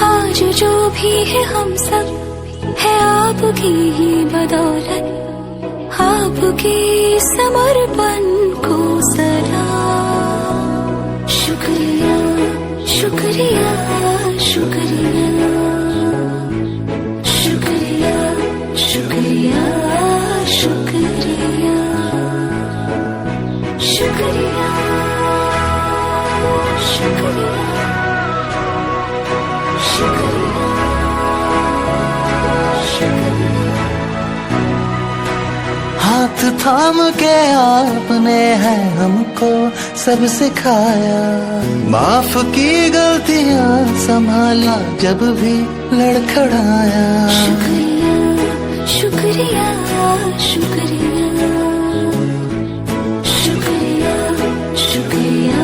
आज जो भी है हम सब है आपकी ही बदौलत, आपकी समर्पण को सलाम। शुक्रिया शुक्रिया शुक्रिया शुक्रिया शुक्रिया शुक्रिया शुक्रिया शुक्रिया हाथ थाम के आपने है हमको सब सिखाया, माफ की गलतियां संभाला जब भी लड़खड़ाया। शुक्रिया शुक्रिया शुक्रिया शुक्रिया शुक्रिया।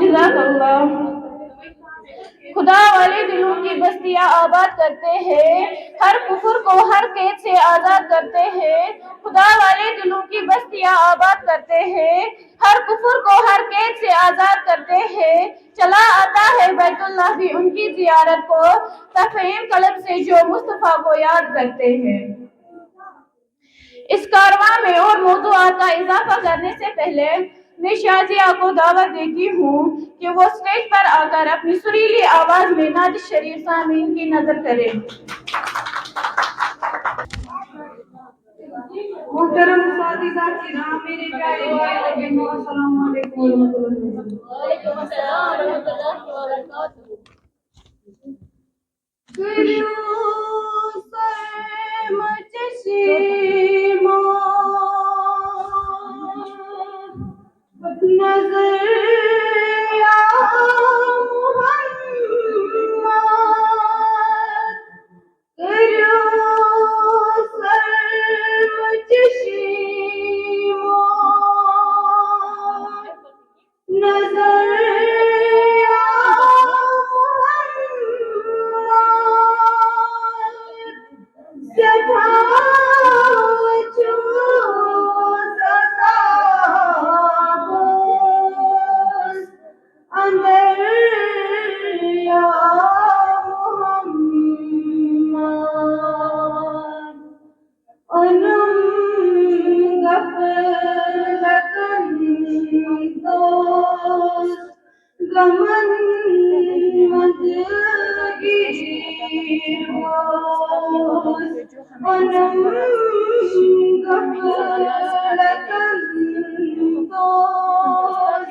जज़ाकल्लाह। खुदा वाले दिलों की बस्तियां आबाद करते हैं, हर कुफर को हर कैद से आजाद करते हैं। खुदा वाले दिलों की बस्तियां आबाद करते हैं, हर कुफर को हर कैद से आजाद करते हैं। चला आता है बैतुल्लाह भी उनकी जियारत को, तफहीम कल्ब से जो मुस्तफा को याद करते हैं। इस कारवां में और मौज़ूआत का इजाफा करने से पहले मैं शाजिया को दावत देती हूँ कि वो स्टेज पर आकर अपनी सुरीली आवाज में नात शरीफ सामीन की नजर करें। मुहतरम साथीदार किराम, मेरे प्यारे भाई बहनों, अस्सलाम वालेकुम व रहमतुल्लाहि व बरकातहू। चश्मा नजर या मोहम्मद करो सर्व चश्मा नजर या मोहम्मद सदा जो सदा अंदर या मोहम्मद अनम गफलतन दोस्त गमन मदगीर होस्त अनम गफलतन दोस्त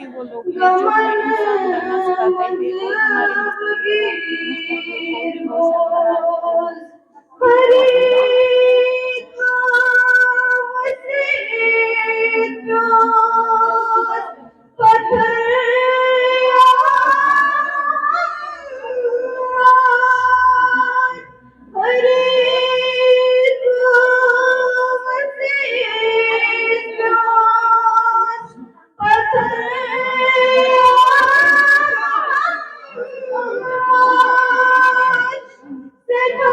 गमन मदगीर होस्त फरीद वसीयत दोस्त पत्थर या फरीद वसीयत दोस्त पत्थर सदा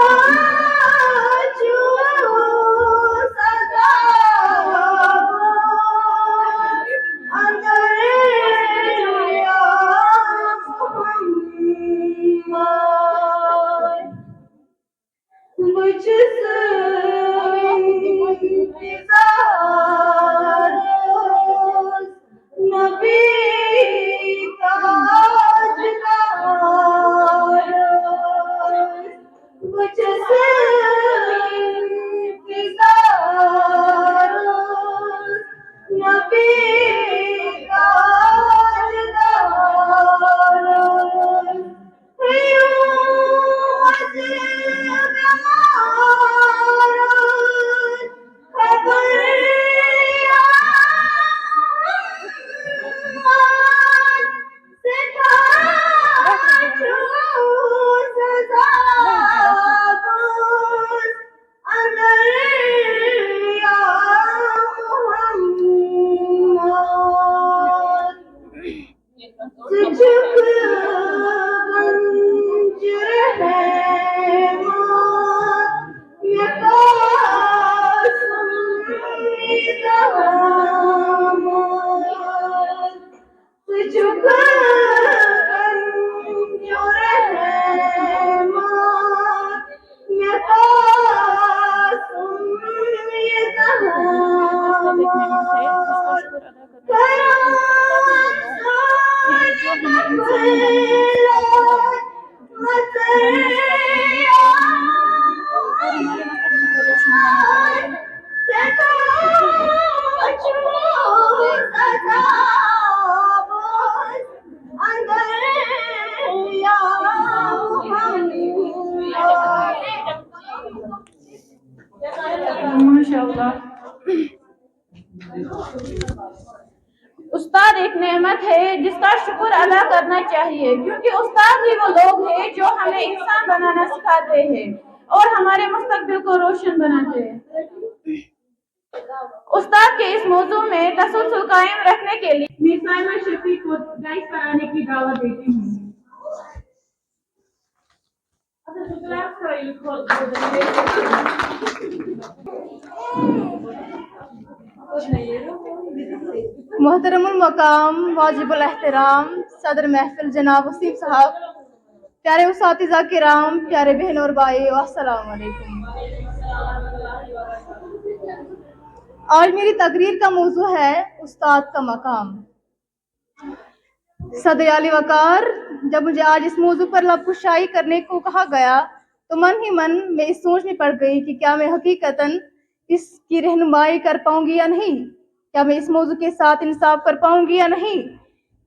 जो सदा अंदर या मोहम्मद मुझसे इंतज़ार नबी ताजदार मुझसे इंतज़ार नबी ताजदार उस्ताद एक नेमत है जिसका शुक्र अदा करना चाहिए, क्योंकि उस्ताद ही वो लोग हैं जो हमें इंसान बनाना सिखाते हैं और हमारे मुस्तकबिल को रोशन बनाते हैं। उस्ताद के इस मौजू में तसलसल कायम रखने के लिए मैं साइमा शफीक को डाइस पर आने की दावत देती हूँ। मोहतरमुल मकाम वाजिबुल एहतराम सदर महफिल जनाब वसीम साहब, प्यारे उस्तातिज़ा किराम, प्यारे बहन और भाई, अस्सलाम वालेकुम। आज मेरी तकरीर का मौजू है उस्ताद का मकाम। सदर आली वकार, जब मुझे आज इस मौजू पर लबकुशाई करने को कहा गया तो मन ही मन में इस सोच में पड़ गई कि क्या मैं हकीकतन इसकी रहनुमाई कर पाऊंगी या नहीं, क्या मैं इस मौजू के साथ इंसाफ कर पाऊंगी या नहीं,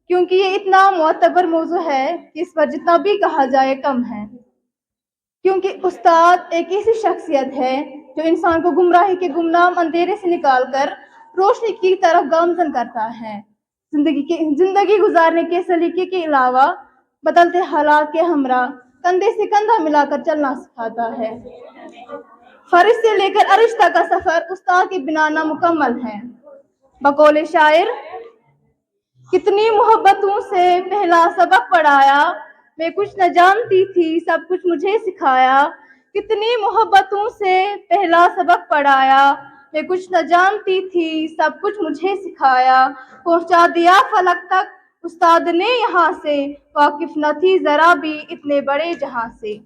क्योंकि ये इतना मुअतबर मौजू है कि इस पर जितना भी कहा जाए कम है। क्योंकि उस्ताद एक ऐसी शख्सियत है जो इंसान को गुमराही के गुमनाम अंधेरे से निकालकर रोशनी की तरफ गामजन करता है। जिंदगी गुजारने के सलीके के अलावा बदलते हालात के हमरा कंधे से कंधा मिलाकर चलना सिखाता है। फर्श से लेकर अर्श तक का सफर उस्ताद के बिना नामुकम्मल है। बकौले शायर, कितनी मोहब्बतों से पहला सबक पढ़ाया, मैं कुछ न जानती थी सब कुछ मुझे सिखाया। कितनी मोहब्बतों से पहला सबक पढ़ाया, मैं कुछ न जानती थी सब कुछ मुझे सिखाया। पहुंचा दिया फलक तक उस्ताद ने यहाँ से, वाकिफ न थी जरा भी इतने बड़े जहां से।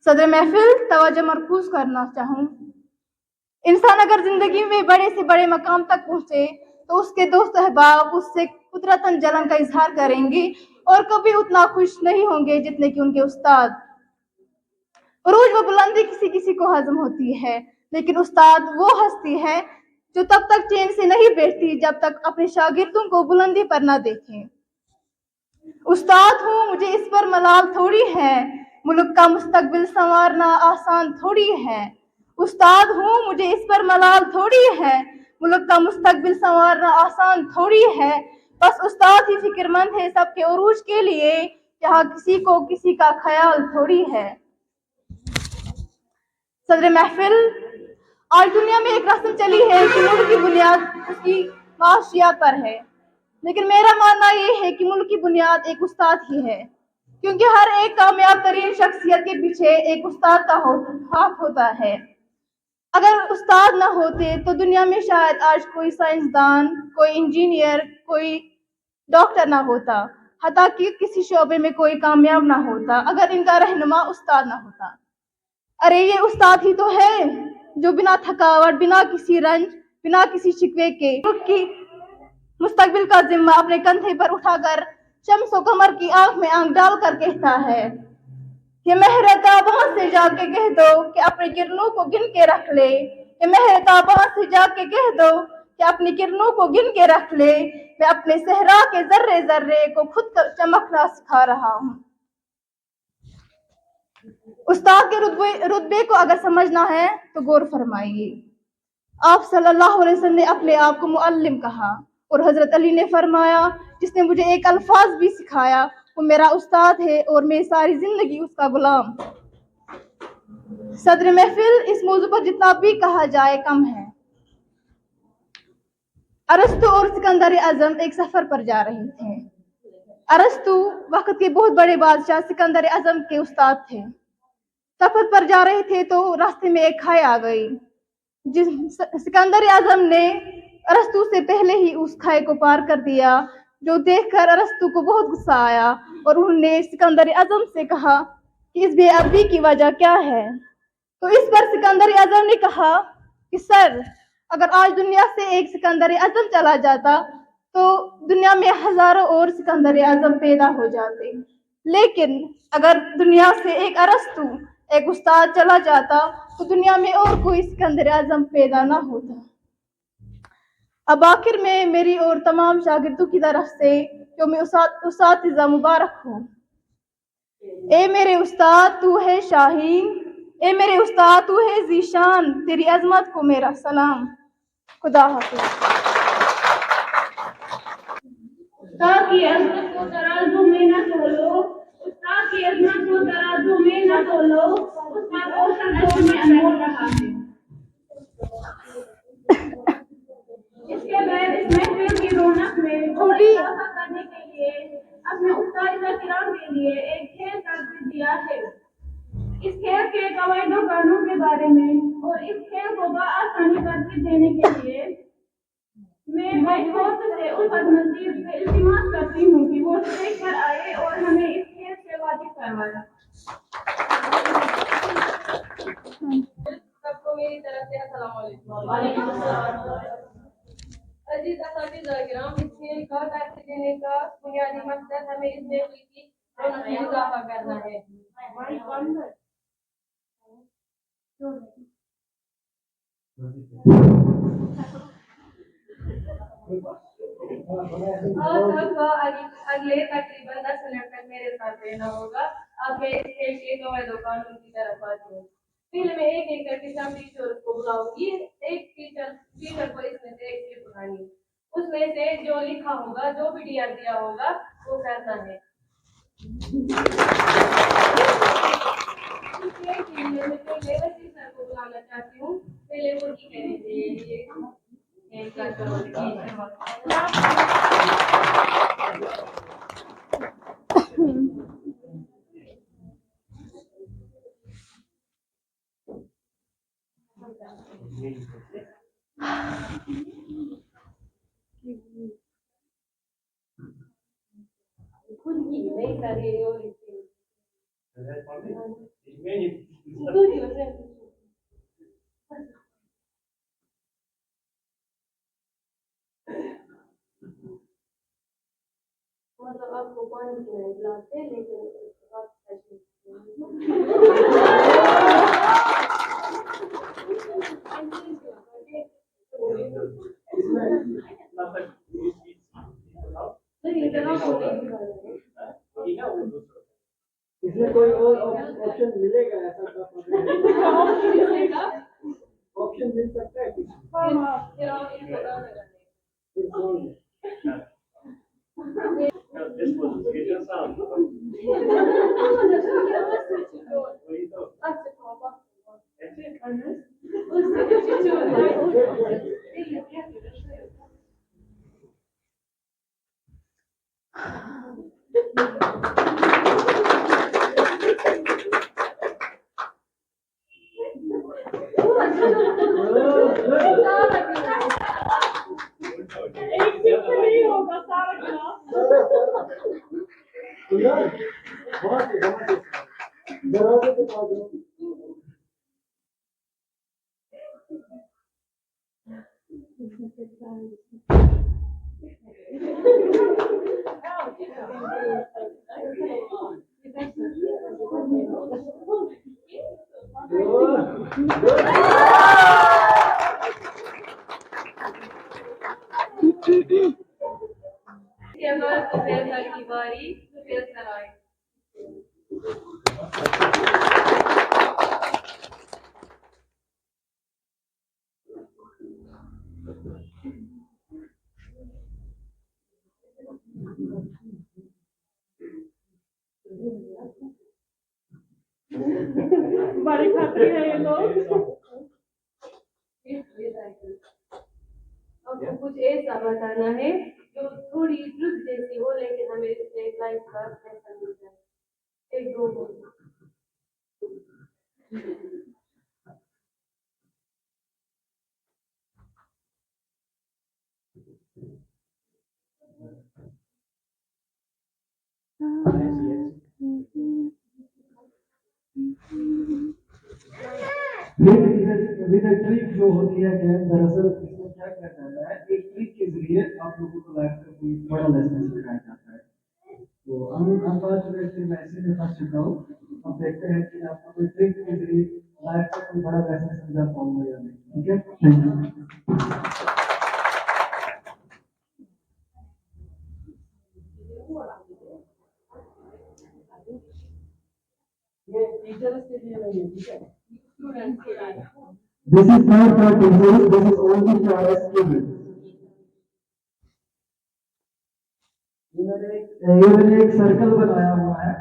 सदर महफिल तवज्जो मरकूज करना चाहूँ। इंसान अगर जिंदगी में बड़े से बड़े मकाम तक पहुंचे तो उसके दोस्त अहबाब उससे कुदरतन जलन का इजहार करेंगे और कभी उतना खुश नहीं होंगे जितने कि उनके उस्ताद। रोज वो बुलंदी किसी किसी को हजम होती है, लेकिन उस्ताद वो हस्ती है जो तब तक चैन से नहीं बैठती जब तक अपने शागिर्दों को बुलंदी पर ना देखें। उस्ताद हूँ मुझे इस पर मलाल थोड़ी है, मुल्क का मुस्तकबिल संवारना आसान थोड़ी है। उस्ताद हूँ मुझे इस पर मलाल थोड़ी है, मुल्क का मुस्तकबिल संवारना आसान थोड़ी है। बस उस्ताद ही फिक्रमंद है सबके उरूज के लिए, यहाँ किसी को किसी का ख्याल थोड़ी है। सदर महफिल, आज दुनिया में एक रस्म चली है कि मुल्क की बुनियाद उसकी माशियात पर है, लेकिन मेरा मानना यह है कि मुल्क की बुनियाद एक उस्ताद ही है, क्योंकि हर एक कामयाब तरीन शख्सियत के पीछे एक उस्ताद का हाथ होता है। अगर उस्ताद ना होते तो दुनिया में शायद आज कोई साइंसदान, कोई इंजीनियर, कोई डॉक्टर ना होता, हत्ता कि किसी शोबे में कोई कामयाब ना होता अगर इनका रहनुमा उस्ताद ना होता। अरे ये उस्ताद ही तो है जो बिना थकावट, बिना किसी रंज, बिना किसी शिकवे के मुल्क की मुस्तकबिल का जिम्मा अपने कंधे पर उठाकर शम्स और कमर की आंख में आंख डालकर कहता है, ये महरताबा से जाके कह दो कि अपनी किरणों को गिन के रख ले। ये महरताबा से जाके कह दो कि अपनी किरणों को गिन के रख ले। मैं अपने सहरा के जर्रे जर्रे को खुद चमकना सिखा रहा हूँ। उस्ताद के रुतबे को अगर समझना है तो गौर फरमाइए। आप सल्लल्लाहु अलैहि वसल्लम ने अपने आप को मुअल्लिम कहा और हजरत अली ने फरमाया, जिसने मुझे एक अल्फाज भी सिखाया वो मेरा उस्ताद है और मैं सारी जिंदगी उसका गुलाम। सदर महफिल, इस मौजू पर जितना भी कहा जाए कम है। अरस्तु और सिकंदर आजम एक सफर पर जा रहे थे। अरस्तु वक्त के बहुत बड़े बादशाह सिकंदर आजम के उस्ताद थे। सफर पर जा रहे थे तो रास्ते में एक खाई आ गई। सिकंदर आजम ने अरस्तु से पहले ही उस खाई को पार कर दिया, जो देखकर अरस्तु को बहुत गुस्सा आया और उन्होंने सिकंदर आजम से कहा कि इस बेअदबी की वजह क्या है। तो इस पर सिकंदर आजम ने कहा कि सर, अगर आज दुनिया से एक सिकंदर आजम चला जाता तो दुनिया में हजारों और सिकंदर आजम पैदा हो जाते, लेकिन अगर दुनिया से एक अरस्तु, एक उस्ताद चला जाता तो दुनिया में और कोई सिकंदर आजम पैदा ना होता। अब आखिर में मेरी और तमाम शागिर्दों की तरफ से जो मैं उस्ताद मुबारक हूँ। ए मेरे उस्ताद तू है शाहीन, ए मेरे उस्ताद तू है जीशान, तेरी अजमत को मेरा सलाम। खुदा हाफिज़। उस्ताद की अजमत को तराजू में न तोलो, उस्ताद की अजमत को तराजू में न तोलो, उसका पोषण दौर में अनमोल रहा है। इसके बाद इस महफिल की रौनक में थोड़ी इजाफा करने के लिए अपने उस्ताद किराम के लिए एक खेल तरतीब दिया है। इस खेल के कवायदो कानून के बारे में और इस खेल को बआसानी तरतीब देने के लिए मैं मजबूत से उस नज़ीर से इल्तिमास करती हूँ कि वो स्टेज पर आए और हमें इस खेल से वाकिफ करवाए। सबको मेरी तरफ से अस्सलाम वालेकुम। अजीज असातिज़ा किराम, इस खेल का तरतीब देने का बुनियादी मकसद हमें इस महफिल की रौनक में इजाफा करना है। और सबको अगले तकरीबन 10 मिनट तक मेरे साथ रहना होगा। अब मैं इस खेल के कवायद कानून की तरफ आती हूँ। फिर मैं एक एक करके सब टीचर को बुलाऊंगी, एक टीचर को इसमें से एक क्लिप उठानी है, उसमें से जो लिखा होगा, जो भी डीआर दिया होगा वो करना है। मैं पहले टीचर को बुलाना चाहती हूँ, पहले वो की करेंगे ये खुद ही नहीं करे और मतलब आपको पानी पिलाने बुलाते हैं, लेकिन उसके बाद इसमें कोई और ऑप्शन मिलेगा ऐसा? ऑप्शन मिल सकता है कुछ? This was it sound. दरवाजे के पास इसके बाद सुफेद सर की बारी, सुफेद सर आए। बड़े खाते हैं ये लोग। आपको कुछ ऐसा बताना है जो थोड़ी ट्रुथ जैसी हो, लेकिन हमें इससे एक लाइफ का फैसला मिल जाए। एक दो विद ट्रिक जो होती है क्या दरअसल इसमें क्या किया जाता है, एक ट्रिक के जरिए आप लोगों को लाइफ का कोई बड़ा लेसन सिखाया जाता है। तो अनफॉर्चुनेटली मैं इसी में फंस चुका हूँ। अब देखते हैं कि आपको कोई ट्रिक के जरिए लाइफ का कोई बड़ा लेसन समझा पाऊंगा या नहीं। ठीक है, थैंक यू। ये टीचर्स के लिए नहीं है, ठीक है? स्टूडेंट्स के लिए। This is not for teachers, this is only for our students. ये मैंने एक सर्कल बनाया हुआ है।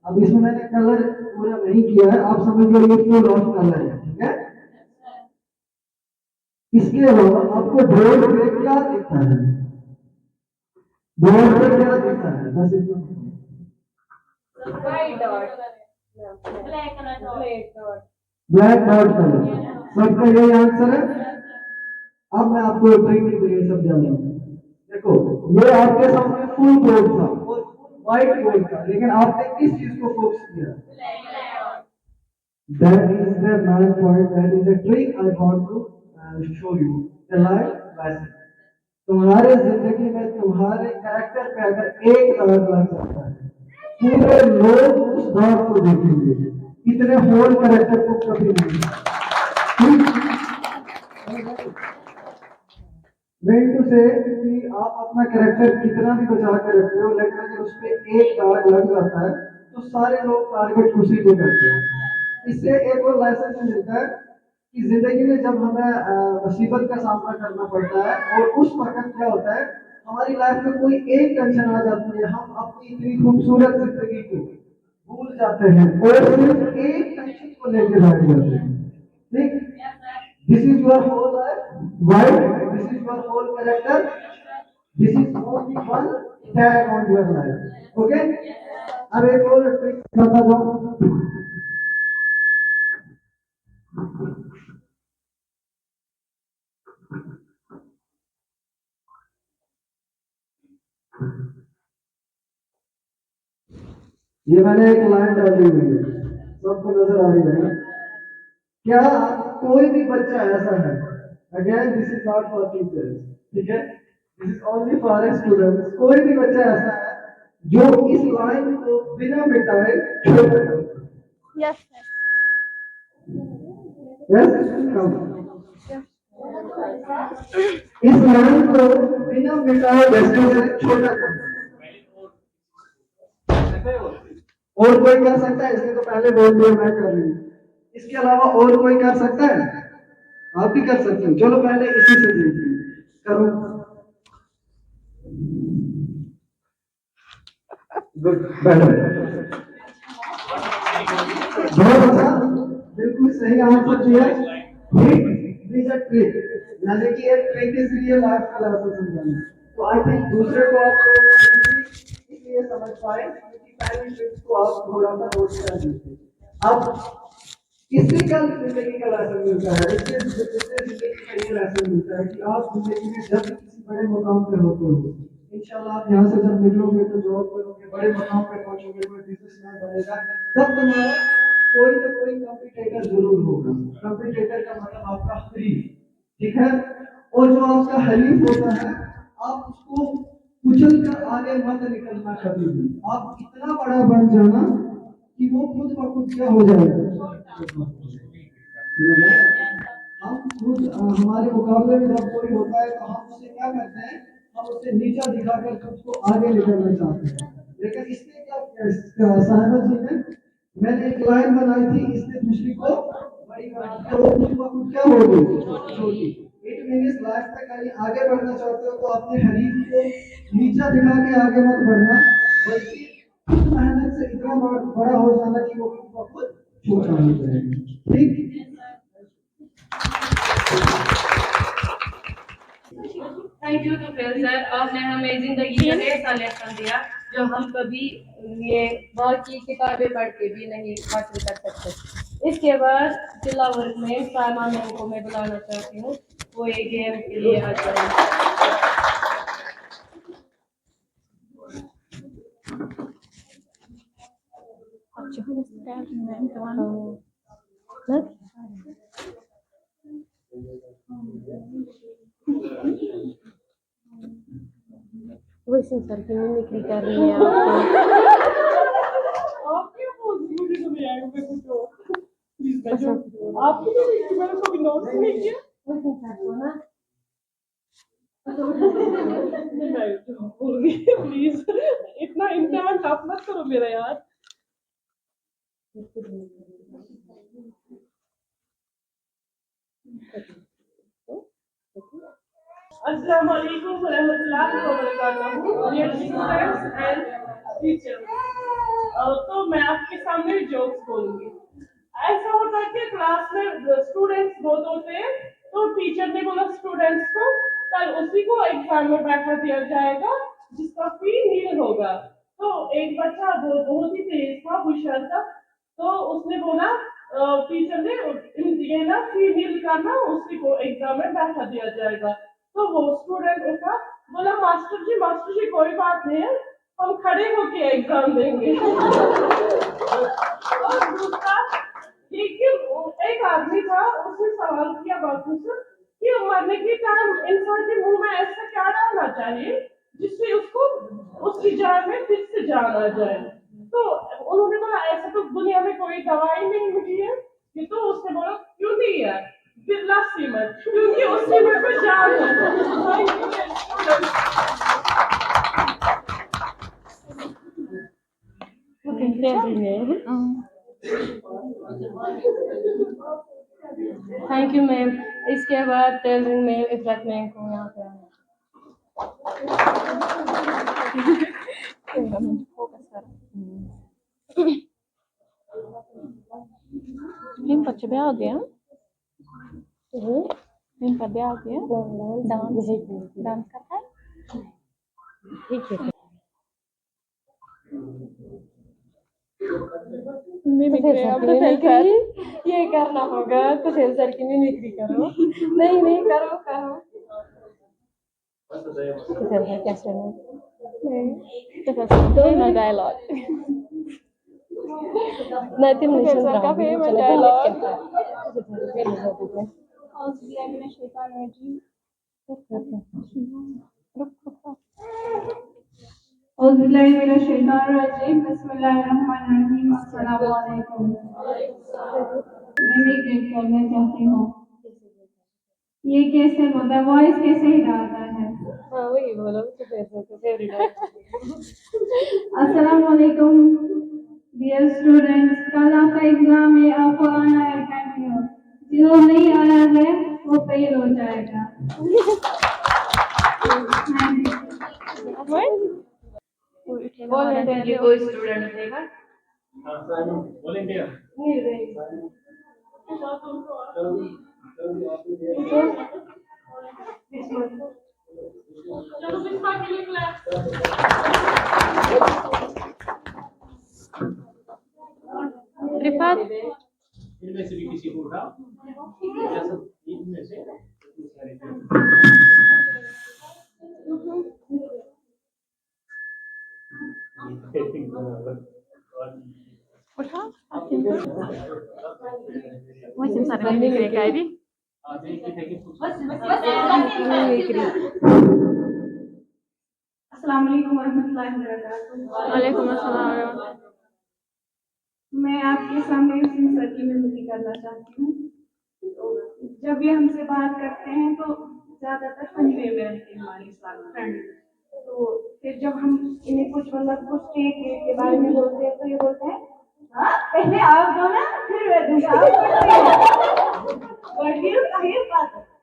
अब इसमें मैंने कलर पूरा नहीं किया है, आप समझ लो ये फुल ऑफ कलर है, ठीक है? इसके अलावा आपको बोर्ड पे क्या दिखता है? बोर्ड पे क्या दिखता है? बस इतना। White dot, black dot, black dot colour. सबका यही आंसर है। अब मैं आपको ट्रिक के जरिए समझा रहा हूँ। देखो, ये आपके सामने फुल बोर्ड था, व्हाइट बोर्ड था, लेकिन आपने किस चीज को फोकस किया? That is the main point. That is a trick I want to show you. The life lesson. तुम्हारे जिंदगी में तुम्हारे कैरेक्टर पे अगर एक दाग लग जाता है, पूरे लोग उस दाग को देखेंगे, इतने होल कैरेक्टर को कभी नहीं। मीन टू से कि आप अपना कैरेक्टर कितना भी बचा के रखते हो, लेकिन अगर उस पर एक दाग लग जाता है तो सारे लोग टारगेट उसी को करते हैं। इससे एक और लाइसेंस मिलता है कि जिंदगी में जब हमें मुसीबत का सामना करना पड़ता है और उस वक्त क्या होता है, हमारी लाइफ में कोई एक टेंशन आ जाती है, हम अपनी इतनी खूबसूरत जिंदगी को भूल जाते हैं और सिर्फ एक टेंशन को लेके बैठ जाते हैं। ठीक, this is your whole life, white, this is your whole character, this is only one tag on your life. Okay, अब एक और ट्रिक बता दो। ये मैंने एक लाइन डाली हुई है, सबको नजर आ रही है ना? क्या कोई भी बच्चा ऐसा है, again this is not for teachers, ठीक है, this is only for students, कोई भी बच्चा ऐसा है जो इस लाइन को बिना मिटाए छोड़ दे? यस यस, इस लाइन को बिना मिटाए बच्चे से छोटा कर। और कोई कर सकता है? इसने तो पहले बोल दिया मैं कर रही हूँ, इसके अलावा और कोई कर सकता है? आप भी कर सकते हो। चलो पहले इसी से देखिए, करो। गुड, बैठो। बहुत अच्छा, बिल्कुल सही आंसर दिया। ट्रिक इज अ ट्रिक, यानी कि एक ट्रिक के जरिए लाइफ का लेसन समझाना। तो आई थिंक दूसरे को आप इसलिए समझ पाए क्योंकि पहली ट्रिक को आप थोड़ा सा नोट कर दीजिए। अब इससे क्या जिंदगी का लेसन मिलता है? इससे जिंदगी का ये लेसन मिलता है कि आप जिंदगी में जब किसी बड़े मुकाम पे होते हो, इंशाल्लाह आप यहाँ से जब निकलोगे तो जॉब करोगे, बड़े मुकाम पे पहुंचोगे, कोई बिजनेसमैन बनेगा, तब तुम्हारा कोई ना कोई कॉम्पिटिटर जरूर होगा। कॉम्पिटिटर का मतलब आपका हरीफ, ठीक है? और जो आपका हरीफ होता है, आप उसको कुचल कर आगे मत निकलना कभी भी। आप इतना बड़ा बन जाना कि वो खुद ब खुद क्या हो जाएगा। हम खुद हमारे मुकाबले में जब कोई होता है तो हम उससे क्या करते हैं, हम उससे नीचा दिखाकर खुद को आगे निकलना चाहते हैं। लेकिन इसने क्या साहिबा जी ने, मैंने एक लाइन बनाई थी, इसने दूसरी को बड़ी बना दी और खुद ब खुद क्या हो गई, छोटी। इट मींस लाइफ में कहीं आगे बढ़ना चाहते हो तो अपने हरीफ को नीचा दिखा के आगे मत बढ़ना, बल्कि खुद मेहनत से इतना बड़ा हो जाना कि वो खुद ब खुद छोटा हो जाएगा। ठीक, थैंक यू तुफैल सर, आपने हमें जिंदगी का ऐसा लेसन दिया जो हम कभी ये बाकी किताबें पढ़ के भी नहीं हासिल कर सकते। इसके बाद जिला वर्ग में सामा मैम को मैं बुलाना चाहती हूँ, वो ये गेम के लिए आ जाए। वैसे सर की मिमिक्री कर रही है आप क्या बोल रही हो? मुझे तो नहीं आएगा, मैं कुछ और प्लीज बैठो। आपको तो नहीं, मैंने कभी नोट नहीं किया। वैसे सर को ना मैं बोल रही हूँ, प्लीज इतना इम्तिहान टफ मत करो मेरा यार। अस्सलाम वालेकुम व रहमतुल्लाहि व बरकातहू, डियर स्टूडेंट्स एंड टीचर्स। तो मैं आपके सामने जोक्स बोलूंगी। ऐसा होता है कि क्लास में स्टूडेंट्स बहुत होते हैं, तो टीचर ने बोला स्टूडेंट्स को कल उसी को एग्जाम में बैठा दिया जाएगा जिसका फी नील होगा। तो एक बच्चा बहुत ही तेज था, होशियार था, तो उसने बोला टीचर ने ये ना फी नील करना, उसी को एग्जाम में बैठा दिया जाएगा। तो वो स्टूडेंट उठा, बोला मास्टर जी कोई बात नहीं है, हम खड़े होके एग्जाम देंगे। और दूसरा, लेकिन एक आदमी था, उसने सवाल किया बापू से कि मरने के टाइम इंसान के मुंह में ऐसा क्या डालना चाहिए जिससे उसको उसकी जान में फिर से जान आ जाए। तो उन्होंने बोला ऐसा तो दुनिया में कोई दवाई नहीं मिली है। कि तो उसने बोला क्यों नहीं यार, बिरला सीमत, क्योंकि उस सीमत में जान है। Thank you ma'am. इसके बाद टेलरिंग में इफरत मैम को यहाँ पे आना। Min pa çebe aldı ya. Min pa be aldı ya. Dans करता है. मिमिक्री अब तो सर ये करना होगा तो सर की मिमिक्री करो। नहीं करो कैसे Famous dialogue. नहीं तुम नहीं सुन रहा famous dialogue. औज़ुबिल्लाहिमिनश्शैतानिर्रजीम बिस्मिल्लाहिर्रहमानिर्रहीम अस्सलामु अलैकुम। मैं भी ग्रेट करना चाहती हूँ। ये कैसे होता है, वॉइस कैसे ही डालता है। हाँ वही बोलो तो फेवरेट है। अस्सलामु अलैकुम डियर स्टूडेंट्स, कल आपका एग्जाम है, आपको आना है कंटिन्यू। जो नहीं आया है वो फेल हो जाएगा। वॉलंटियर कोई स्टूडेंट देगा? Volunteer. नहीं देगा। चलो बिस्मा के लिए क्लास। Rifat. इनमें से भी किसी को उठाओ। इनमें से उठा. Musim sana mimikri kaydı. अस्सलाम वालेकुम रहमतुल्लाहि व बरकातहू। वालेकुम अस्सलाम. मैं आपके सामने सर की मिमिक्री करना चाहती हूँ। तो जब ये हमसे बात करते हैं तो ज्यादातर फनी वे में रहते हैं हमारे साथ फ्रेंड। तो फिर जब हम इन्हें कुछ कुछ स्टेट के बारे में बोलते हैं तो ये बोलते हैं हाँ पहले आप दो ना फिर मैं दूंगा।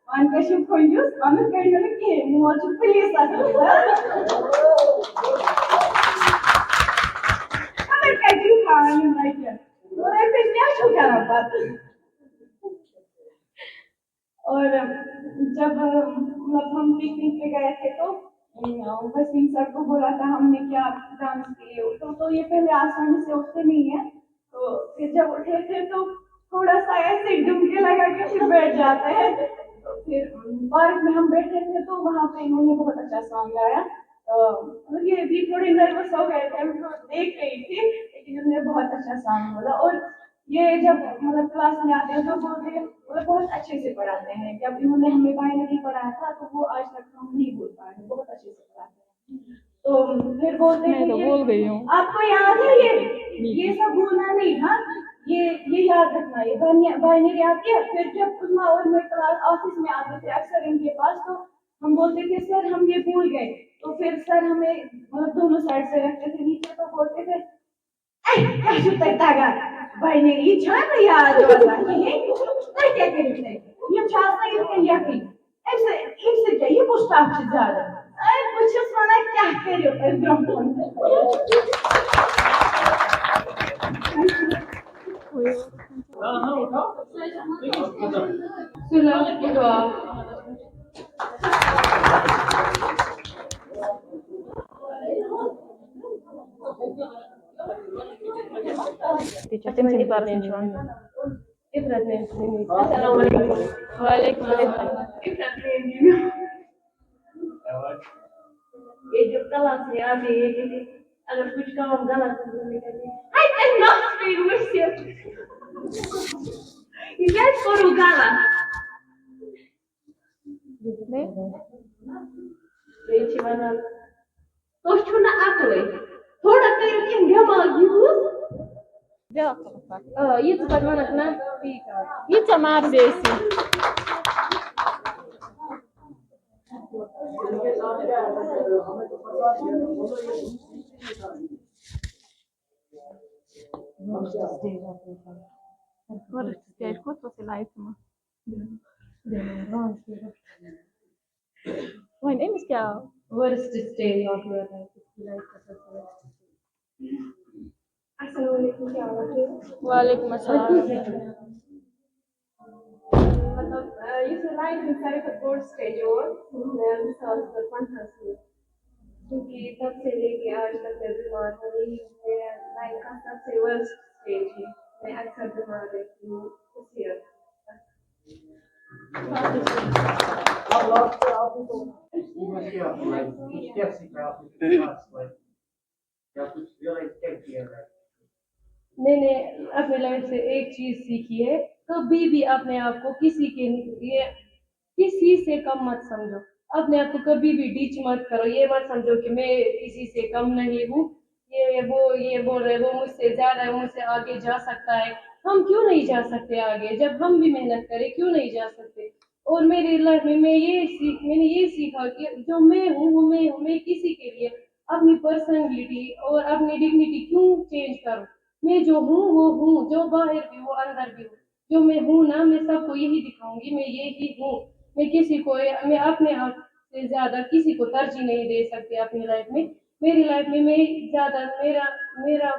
One question for you. Onu görüyorum ki muhacir polis aslında. Ama kaçın kalanım like. Oraya पेशा छू करा बात। और जब मतलब हम पिकनिक पे गए थे तो वसीम सर को बोला था हमने क्या डांस किए तो ये पहले आसानी से उठते नहीं है। तो फिर जब उठे थे तो थोड़ा सा ऐसे डुमके लगा के फिर बैठ जाते हैं। तो फिर पार्क में हम बैठे थे तो वहाँ पे इन्होंने बहुत अच्छा सॉन्ग गाया। ये भी थोड़ी नर्वस हो गए थे, मैं देख रही थी लेकिन उन्होंने बहुत अच्छा सॉन्ग बोला। और ये जब मतलब क्लास में आते हैं तो बोलते हैं वो बहुत अच्छे से पढ़ाते हैं। जब इन्होंने हमें बाइनरी पढ़ाया था तो वो आज तक हम नहीं भूल पाए, बहुत अच्छे से पढ़ाते हैं। तो फिर बोलते हैं आपको याद है ये सब भूलना नहीं। हाँ ये याद रखना, ये बाइनरी आती है। फिर जब उस्मा और मैं क्लास ऑफिस में आते थे अक्सर इनके पास तो हम बोलते थे सर हम ये भूल गए। तो फिर सर हमें मतलब दोनों साइड से रखते थे नीचे तो बोलते थे बाइनरी छान याद वाला क्या करेंगे ये छाता यकीन इनसे चाहिए मुश्ताक से ज्यादा कुछ सुना क्या करियो हाँ उठाओ। सुलह की दुआ। Teacher tim sini parsin şu an. Ifrat ma'am से मिली। अस्सलाम वालेकुम। वालेकुम अस्सलाम. ये जब क्लास में आते हैं अगर कुछ काम गलत हो तो निकलते ये करो गलत ये चीज़ तो चुना अकले थोड़ा करो कि दिमाग यूज़ ये तो पता ना ठीक है ये चमार देसी. Var, ska jag skjuta till live? Mein Name ist ja. Worst day of your life. वालेकुम अस्सलाम. मतलब ये लाइफ में सारे का worst stage और मैं मिसाल पर पंद्रह क्योंकि तब से लेके आज तक मैं बीमार हूँ यही मेरा लाइफ का सबसे वर्स्ट स्टेज है मैं अक्सर बीमार रहती हूँ उस ईयर आप लॉस्ट पे आपने तो कुछ किया लाइक कुछ क्या सीखा आपने पास लाइक क्या कुछ रियलाइज क्या किया है मैंने अपने लाइफ से एक चीज सीखी है कभी भी अपने आप को किसी से कम मत समझो अपने आप को कभी भी डीच मत करो ये मत समझो कि मैं किसी से कम नहीं हूँ ये बोल रहे वो मुझसे ज्यादा है मुझसे आगे जा सकता है हम क्यों नहीं जा सकते आगे जब हम भी मेहनत करें क्यों नहीं जा सकते और मेरी लाइफ में मैंने ये सीखा कि जो मैं हूँ वो मैं हूँ मैं किसी के लिए अपनी पर्सनैलिटी और अपनी डिग्निटी क्यों चेंज करूँ मैं जो हूँ वो हूँ जो बाहर भी हूँ अंदर भी हूँ जो मैं हूँ ना मैं सबको यही दिखाऊंगी मैं यही हूँ मैं अपने आप से ज्यादा किसी को तरजीह नहीं दे सकती अपनी लाइफ में मेरी लाइफ में मैं ज्यादा मेरा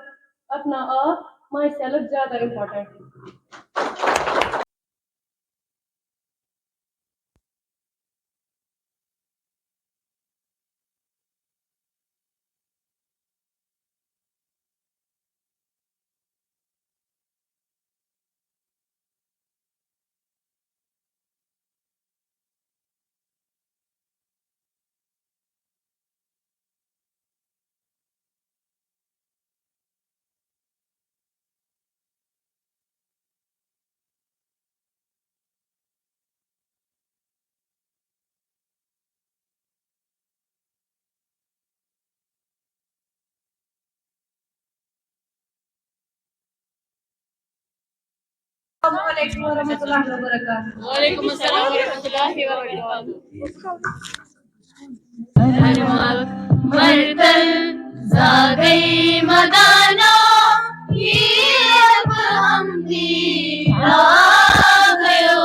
अपना आप माई सेल्फ ज्यादा इम्पोर्टेंट है Assalamualaikum warahmatullahi wabarakatuh. Waalaikumsalam warahmatullahi wabarakatuh. मरतल जा गई मदाना ये अब हम दिला गयो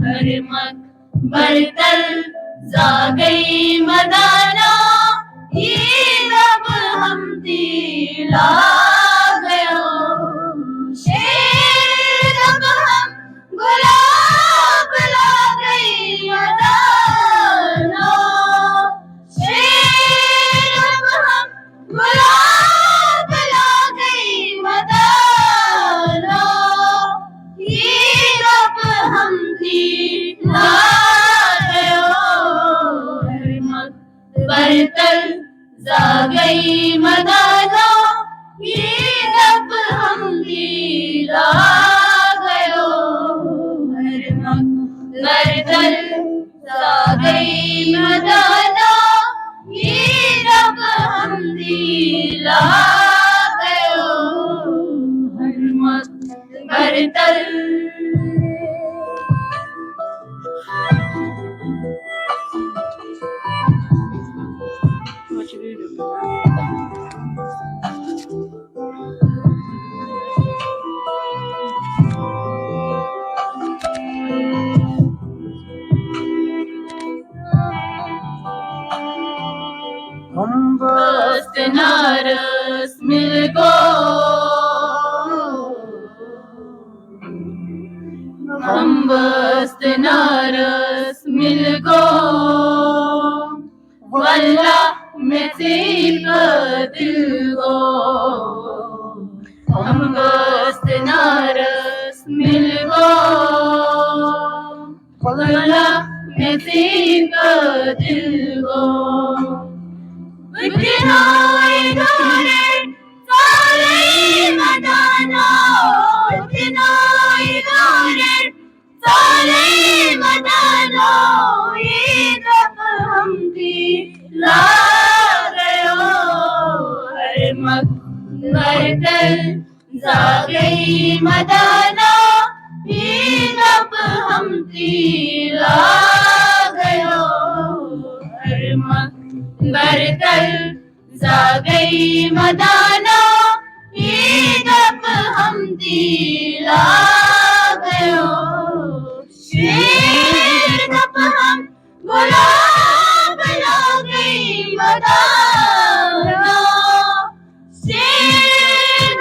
हर मत मरतल जा गई मदाना ये अब हम दिला गयो शेर अब हम गुलाब ला गई मदाना गुलाब ला गई मदाना ये रब हम दिला गयो बरतल जा गई मदाना ये रब हम दिला गयो बरतल जा गई मदाना ये रब हम दिला गयो बरतल हम नारस मिल गो हम बस्त नारस मिल गो वल्लाह में सिर्फ दिल गो हम बस्त नारस मिल गो वल्लाह में सिर्फ दिल गो इतना इधरे सारे मदाना इतना इधरे सारे मदाना ये रब हम दिला गयो हर मरतल जा गई मदाना ये रब हम दिला गयो हर बरतल जा गई मदाना ये रब हम दिला गयो गुलाब ला गई मदाना से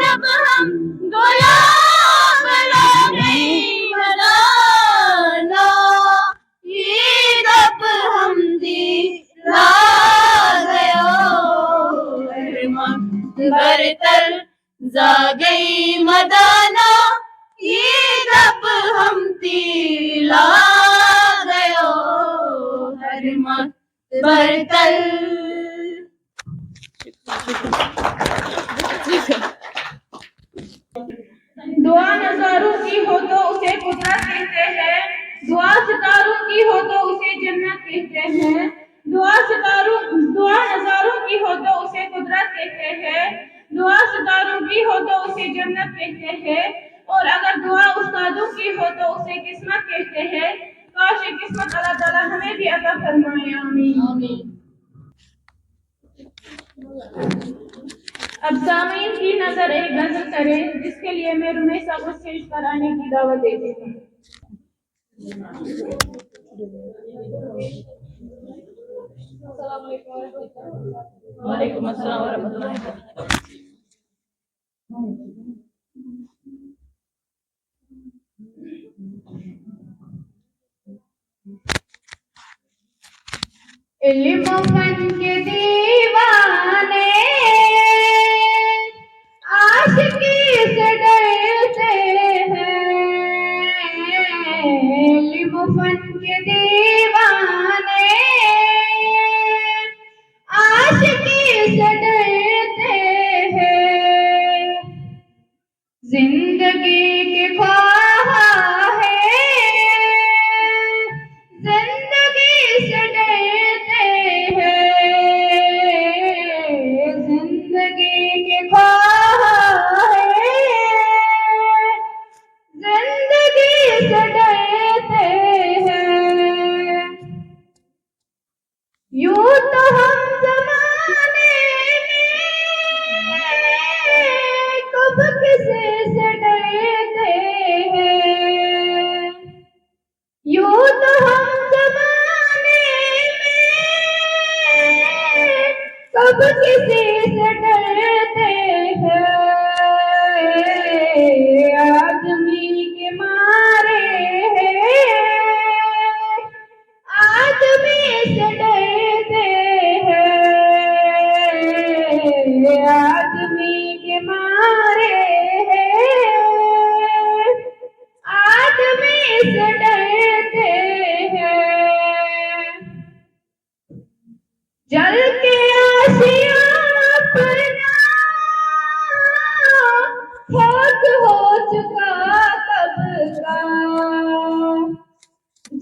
जब हम गुलाब ला गई मदाना ये जब हम दिला गया बरतर जा गई मदाना ये जब हम तिला गयो हर मत बरतल। दुआ नजारों की हो तो उसे कुदरत कहते हैं, दुआ सितारों की हो तो उसे जन्नत कहते हैं, दुआ नजारों की हो तो उसे कुदरत कहते हैं, दुआ सितारों की हो तो उसे जन्नत कहते हैं, और अगर दुआ उस्तादों की हो तो उसे किस्मत कहते हैं। काश ये किस्मत अल्लाह ताला हमें भी अता फरमाए, आमीन। अब सामीन की नजर एक गजल करें, जिसके लिए मैं रुमैसा को स्टेज पर आने की दावत देती हूँ। वालेकुम अस्सलाम वरहमतुल्लाहि वबरकातुहू। इल्म फन के दीवाने आशिकी से डरते हैं, इल्म फन के दीवाने आशिकी से डरते हैं, जिंदगी के ख्वाह है जिंदगी से डरते हैं, जिंदगी के ख्वाह है जिंदगी से डरते हैं। यूं तो हम जमाने में कब किसी से डरते हैं, यूं तो हम जमाने में कब किसी से डरते हैं, आदमी के मारे आदमी से डरते हैं, आदमी के मारे आदमी से डरते हैं। जल के आशियां पर ना खाक हो चुका कब का,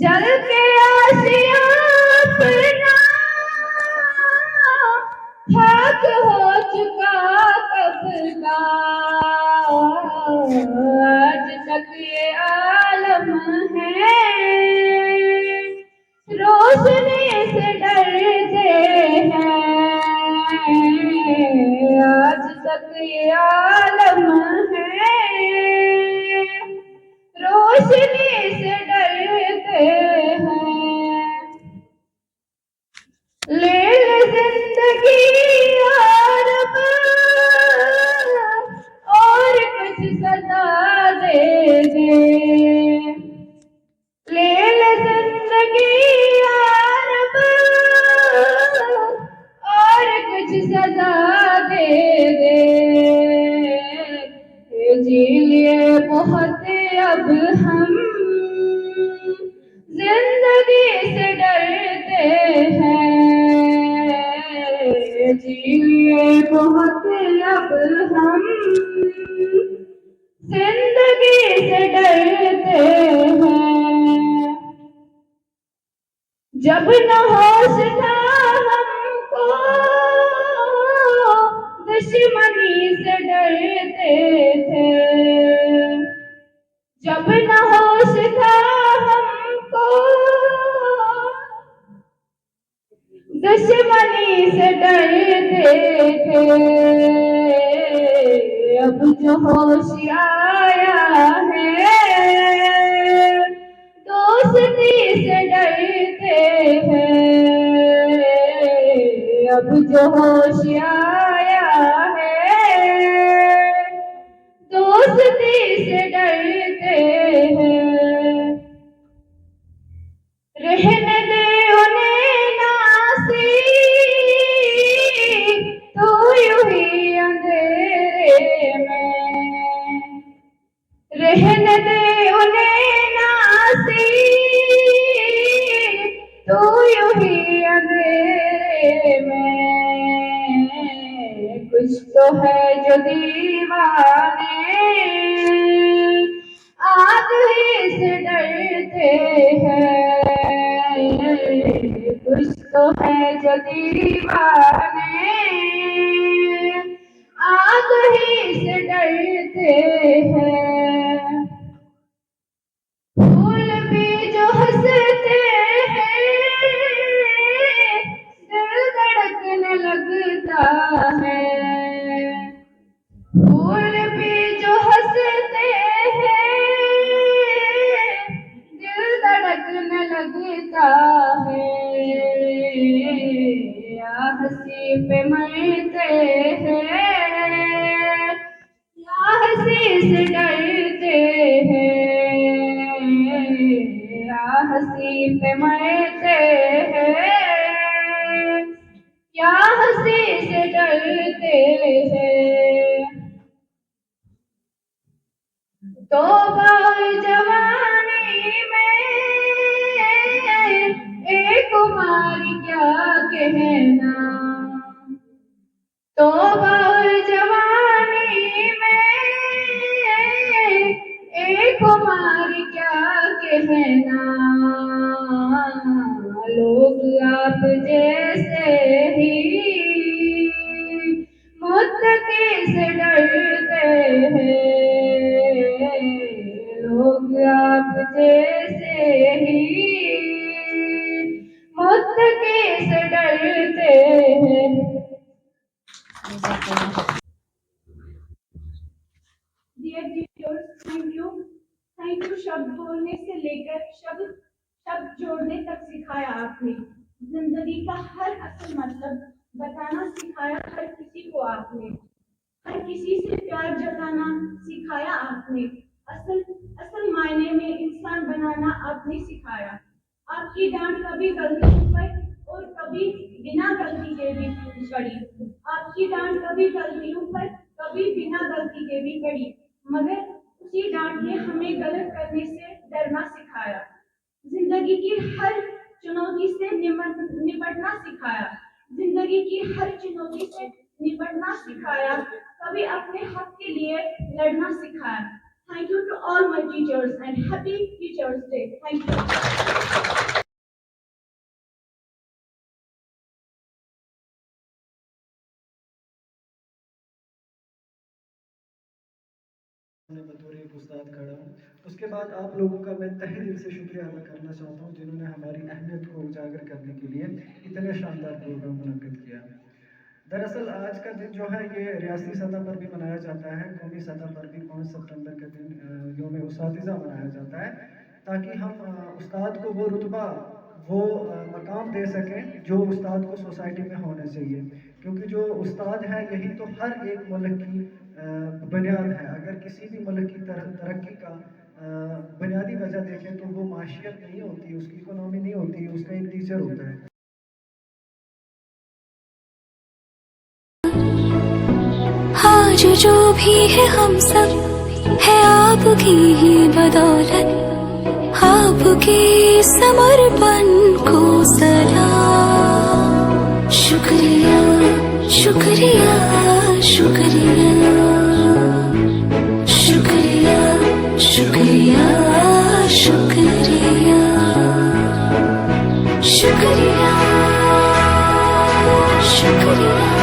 जल के आशियां पर ना खाक हो चुका कब का, आज तक ये आलम है रोशनी से डरते हैं, आज तक ये आलम है रोशनी से डरते हैं। ले जिंदगी यार और कुछ सजा दे दे, ले जिंदगी यार और कुछ सजा दे दे, जी लिए बहुत अब हम जिंदगी से डरते हैं, जी लिए बहुत अब हम जिंदगी से डरते हैं। जब न होश था हमको दुश्मनी से डरते थे, जब न होश था हमको दुश्मनी से डरते थे, अब जो होश आया है दोस्ती से डरते हैं, अब जो होश आया है दोस्ती से डरते हैं। रहने दे उन्हें नासी तू यूं ही अंधेरे में, रहने दे उन्हें नासी तू यूं ही अंधेरे में। कुछ तो है जो दीवाने आग ही से डरते हैं, कुछ तो है जो दीवाने आग ही से डरते हैं। फूल भी जो हंसते हैं दिल धड़कने लगता है, फूल भी जो हंसते हैं दिल धड़कने लगता है। या हंसी पे मरते हैं या हंसी से डरते हैं, या हंसी पे मरते हैं या हंसी से डरते हैं। तौबा जवानी में एक उमर क्या कहना, तौबा जवानी में एक उमर क्या कहना। लोग आप जैसे ही मुत्तकी से डरते हैं, लोग आप जैसे ही मुत्तकी से डरते हैं। डियर टीचर्स, थैंक यू शब्द बोलने से लेकर शब्द जोड़ने तक सिखाया आपने। जिंदगी का हर असल मतलब बताना सिखाया हर किसी को आपने, हर किसी से प्यार जताना सिखाया आपने, असल मायने में इंसान बनाना आपने सिखाया। आपकी डांट कभी गलतियों पर और कभी बिना गलती के भी पड़ी, आपकी डांट कभी गलतियों पर कभी बिना गलती के भी पड़ी, मगर उसी डांट ने हमें गलत करने से डरना सिखाया। जिंदगी की हर चुनौती से निपटना सिखाया, जिंदगी की हर चुनौती से निपटना सिखाया, कभी अपने हक के लिए लड़ना सिखाया। Thank you to all my teachers and happy teachers day. Thank you. मैं बतौर एक उस्ताद खड़ा हूँ। उसके बाद आप लोगों का मैं तहे दिल से शुक्रिया अदा करना चाहता हूँ जिन्होंने हमारी अहमियत को उजागर करने के लिए इतने शानदार प्रोग्राम मुनक्किद किया। दरअसल आज का दिन जो है ये रियासती सतह पर भी मनाया जाता है, कौमी सतह पर भी 5 सितंबर के दिन यौम उस्तातिज़ा मनाया जाता है, ताकि हम उस्ताद को वो रुतबा वो मकाम दे सकें जो उस्ताद को सोसाइटी में होना चाहिए। क्योंकि जो उस्ताद है यही तो हर एक मुल्क की बुनियाद है। अगर किसी भी मुल्क की तरक्की का बुनियादी वजह देखें तो वो माशियत नहीं होती, उसकी इकोनॉमी नहीं होती, उसका एक टीचर होता है। आज जो भी है हम सब है आपकी ही बदौलत, आपके समर्पण को सलाम। शुक्रिया शुक्रिया शुक्रिया शुक्रिया शुक्रिया शुक्रिया शुक्रिया शुक्रिया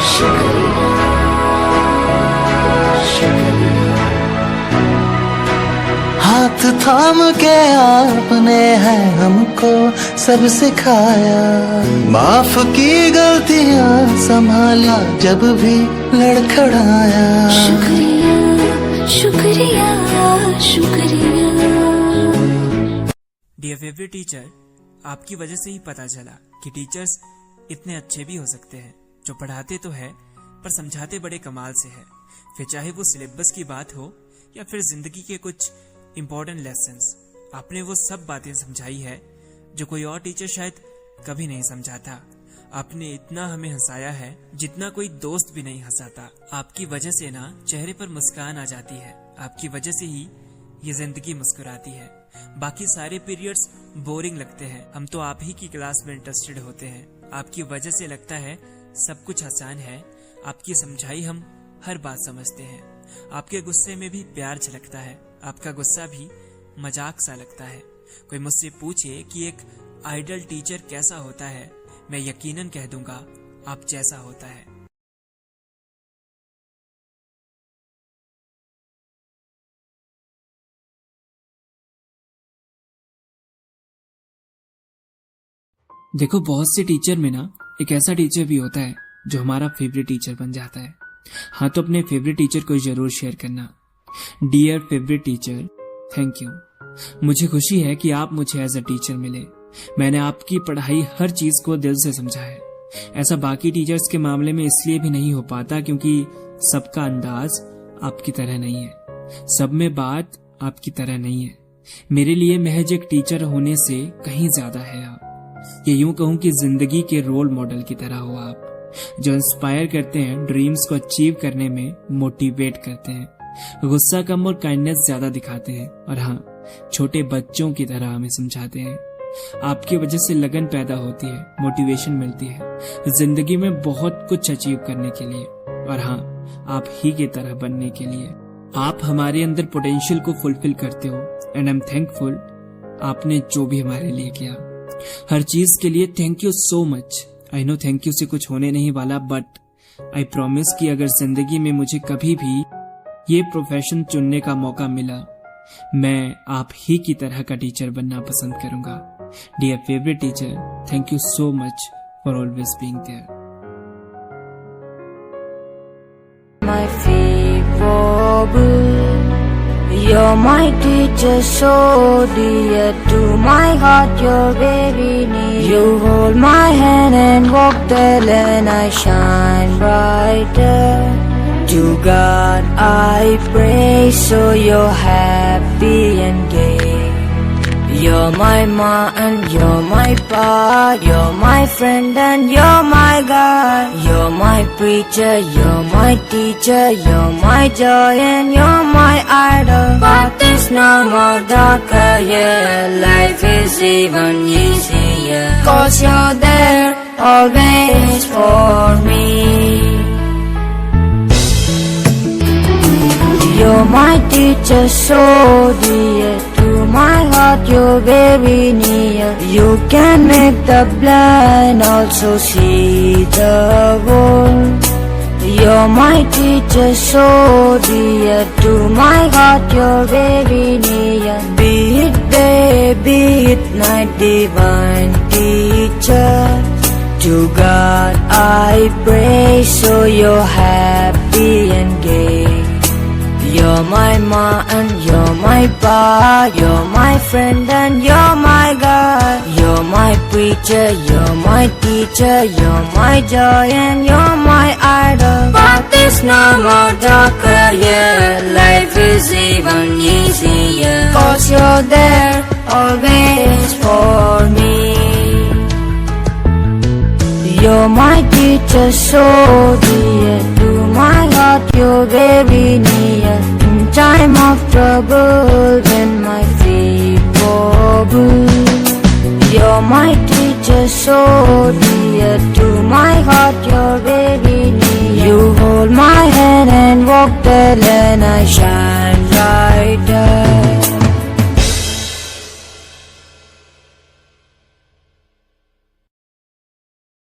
शुक्रिया शुक्रिया। हाथ थाम के आपने है हमको सब सिखाया, माफ की गलतियां संभाला जब भी लड़खड़ाया। शुक्रिया शुक्रिया शुक्रिया। डियर फेवरेट टीचर, आपकी वजह से ही पता चला कि टीचर्स इतने अच्छे भी हो सकते हैं, जो पढ़ाते तो है पर समझाते बड़े कमाल से है। फिर चाहे वो सिलेबस की बात हो या फिर जिंदगी के कुछ इम्पोर्टेंट लेसन्स, आपने वो सब बातें समझाई है जो कोई और टीचर शायद कभी नहीं समझाता। आपने इतना हमें हंसाया है जितना कोई दोस्त भी नहीं हंसाता। आपकी वजह से ना चेहरे पर मुस्कान आ जाती है, आपकी वजह से ही ये जिंदगी मुस्कुराती है। बाकी सारे पीरियड्स बोरिंग लगते हैं, हम तो आप ही की क्लास में इंटरेस्टेड होते हैं। आपकी वजह से लगता है सब कुछ आसान है, आपकी समझाई हम हर बात समझते हैं। आपके गुस्से में भी प्यार झलकता है, आपका गुस्सा भी मजाक सा लगता है। कोई मुझसे पूछे कि एक आइडल टीचर कैसा होता है, मैं यकीनन कह दूंगा आप जैसा होता है। देखो, बहुत से टीचर में ना एक ऐसा टीचर भी होता है जो हमारा फेवरेट टीचर बन जाता है। हाँ, तो अपने फेवरेट टीचर को जरूर शेयर करना। Dear favourite teacher, thank you. मुझे खुशी है कि आप मुझे एज अ टीचर मिले। मैंने आपकी पढ़ाई हर चीज को दिल से समझा है। ऐसा बाकी टीचर्स के मामले में इसलिए भी नहीं हो पाता क्योंकि सबका अंदाज आपकी तरह नहीं है, सब में बात आपकी तरह नहीं है। मेरे लिए महज एक टीचर होने से कहीं ज्यादा है आप। ये यूं कहूं कि जिंदगी के रोल मॉडल की तरह हो आप, जो इंस्पायर करते हैं, ड्रीम्स को अचीव करने में मोटिवेट करते हैं, गुस्सा कम और काइंडनेस ज्यादा दिखाते हैं, और हाँ, छोटे बच्चों की तरह हमें समझाते हैं। आपकी वजह से लगन पैदा होती है, मोटिवेशन मिलती है जिंदगी में बहुत कुछ अचीव करने के लिए, और हाँ, आप ही की तरह बनने के लिए। आप हमारे अंदर पोटेंशियल को फुलफिल करते हो, एंड आई एम थैंकफुल आपने जो भी हमारे लिए किया, हर चीज के लिए thank you so much. I know thank you से कुछ होने नहीं वाला, बट आई प्रॉमिस कि अगर जिंदगी में मुझे कभी भी ये प्रोफेशन चुनने का मौका मिला, मैं आप ही की तरह का टीचर बनना पसंद करूंगा। Dear favourite teacher, thank you so much for always being there. My favorite, you're my teacher, so dear to my heart, you're very near. You hold my hand and walk the lane, I shine brighter. To God I pray, so you're happy and gay. You're my ma and you're my pa, you're my friend and you're my God. You're my preacher, you're my teacher, you're my joy and you're my idol. But there's no more darker, yeah, life is even easier. 'Cause you're there always for me. You're my teacher, so dear to my heart, you're very near. You can make the blind also see the world. You're my teacher, so dear to my heart, you're very near. Be it day, be it night, divine teacher. To God I pray, so you're happy and gay. You're my ma and you're my pa, you're my friend and you're my God. You're my preacher, you're my teacher, you're my joy and you're my idol. But there's no more darker, yeah, life is even easier. 'Cause you're there always for me. You're my teacher, so dear to my heart, you're very near. In time of trouble, when my feet wobble, you're my teacher, so dear to my heart, you're very near. You hold my hand and walk the lane, I shine bright.